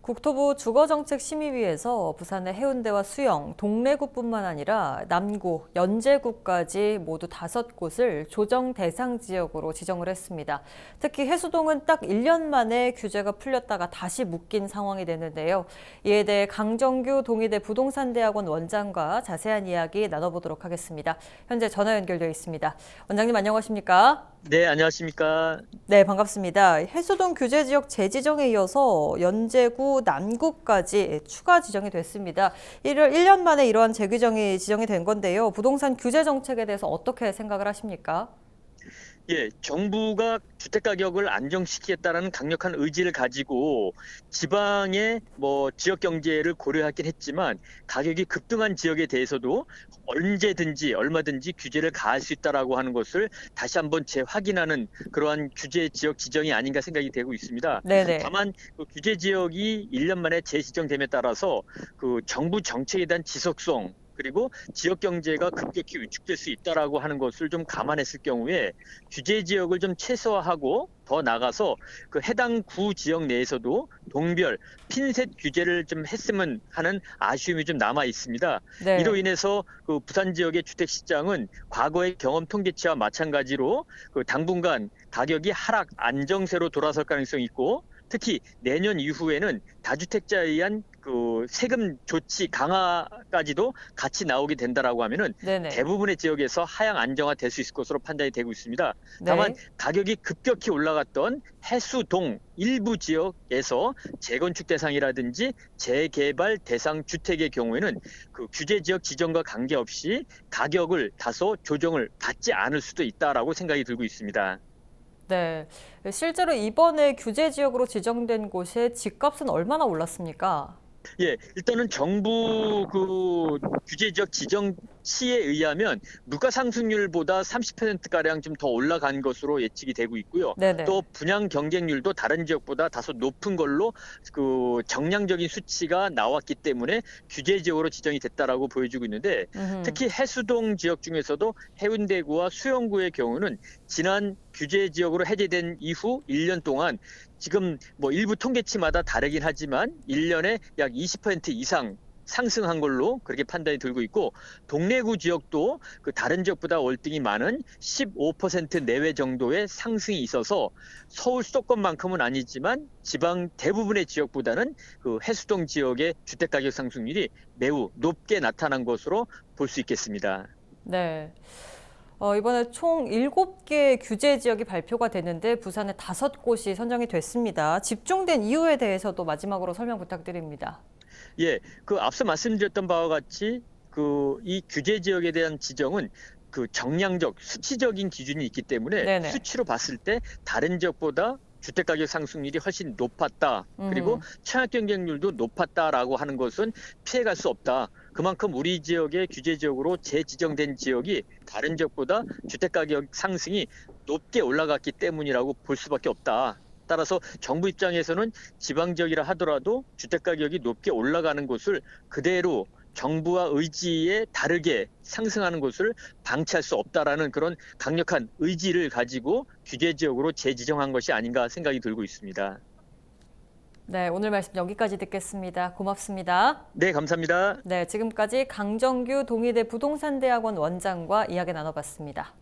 국토부 주거정책심의위에서 부산의 해운대와 수영, 동래구뿐만 아니라 남구, 연제구까지 모두 5곳을 조정 대상 지역으로 지정을 했습니다. 특히 해수동은 딱 1년 만에 규제가 풀렸다가 다시 묶인 상황이 됐는데요. 이에 대해 강정규 동의대 부동산대학원 원장과 자세한 이야기 나눠보도록 하겠습니다. 현재 전화 연결되어 있습니다. 원장님 안녕하십니까? 네, 안녕하십니까. 네, 반갑습니다. 해수동 규제 지역 재지정에 이어서 연제구, 남구까지 추가 지정이 됐습니다. 1년 만에 이러한 재규정이 지정이 된 건데요. 부동산 규제 정책에 대해서 어떻게 생각을 하십니까? 예, 정부가 주택 가격을 안정시키겠다라는 강력한 의지를 가지고 지방의 지역 경제를 고려하긴 했지만 가격이 급등한 지역에 대해서도 언제든지 얼마든지 규제를 가할 수 있다라고 하는 것을 다시 한번 재확인하는 그러한 규제 지역 지정이 아닌가 생각이 되고 있습니다. 네네. 다만 그 규제 지역이 1년 만에 재지정됨에 따라서 그 정부 정책에 대한 지속성 그리고 지역 경제가 급격히 위축될 수 있다라고 하는 것을 좀 감안했을 경우에 규제 지역을 좀 최소화하고 더 나가서 그 해당 구 지역 내에서도 동별 핀셋 규제를 좀 했으면 하는 아쉬움이 좀 남아 있습니다. 네. 이로 인해서 그 부산 지역의 주택 시장은 과거의 경험 통계치와 마찬가지로 그 당분간 가격이 하락 안정세로 돌아설 가능성이 있고 특히 내년 이후에는 다주택자에 의한 그 세금 조치 강화까지도 같이 나오게 된다라고 하면은 네네. 대부분의 지역에서 하향 안정화될 수 있을 것으로 판단이 되고 있습니다. 다만 네. 가격이 급격히 올라갔던 해수동 일부 지역에서 재건축 대상이라든지 재개발 대상 주택의 경우에는 그 규제 지역 지정과 관계없이 가격을 다소 조정을 받지 않을 수도 있다라고 생각이 들고 있습니다. 네. 실제로 이번에 규제 지역으로 지정된 곳의 집값은 얼마나 올랐습니까? 예, 일단은 정부 그 규제 지역 지정치에 의하면 물가 상승률보다 30%가량 좀 더 올라간 것으로 예측이 되고 있고요. 네네. 또 분양 경쟁률도 다른 지역보다 다소 높은 걸로 그 정량적인 수치가 나왔기 때문에 규제 지역으로 지정이 됐다라고 보여지고 있는데 음흠. 특히 해수동 지역 중에서도 해운대구와 수영구의 경우는 지난 규제 지역으로 해제된 이후 1년 동안 지금 일부 통계치마다 다르긴 하지만 1년에 약 20% 이상 상승한 걸로 그렇게 판단이 들고 있고 동래구 지역도 그 다른 지역보다 월등히 많은 15% 내외 정도의 상승이 있어서 서울 수도권만큼은 아니지만 지방 대부분의 지역보다는 그 해수동 지역의 주택 가격 상승률이 매우 높게 나타난 것으로 볼 수 있겠습니다. 네. 이번에 총 7개 규제 지역이 발표가 됐는데 부산에 5곳이 선정이 됐습니다. 집중된 이유에 대해서도 마지막으로 설명 부탁드립니다. 예, 그 앞서 말씀드렸던 바와 같이 그 이 규제 지역에 대한 지정은 그 정량적, 수치적인 기준이 있기 때문에 네네. 수치로 봤을 때 다른 지역보다 주택가격 상승률이 훨씬 높았다. 그리고 음, 청약 경쟁률도 높았다라고 하는 것은 피해갈 수 없다. 그만큼 우리 지역의 규제 지역으로 재지정된 지역이 다른 지역보다 주택가격 상승이 높게 올라갔기 때문이라고 볼 수밖에 없다. 따라서 정부 입장에서는 지방 지역이라 하더라도 주택 가격이 높게 올라가는 곳을 그대로 정부와 의지에 다르게 상승하는 것을 방치할 수 없다라는 그런 강력한 의지를 가지고 규제 지역으로 재지정한 것이 아닌가 생각이 들고 있습니다. 네, 오늘 말씀 여기까지 듣겠습니다. 고맙습니다. 네, 감사합니다. 네, 지금까지 강정규 동의대 부동산대학원 원장과 이야기 나눠봤습니다.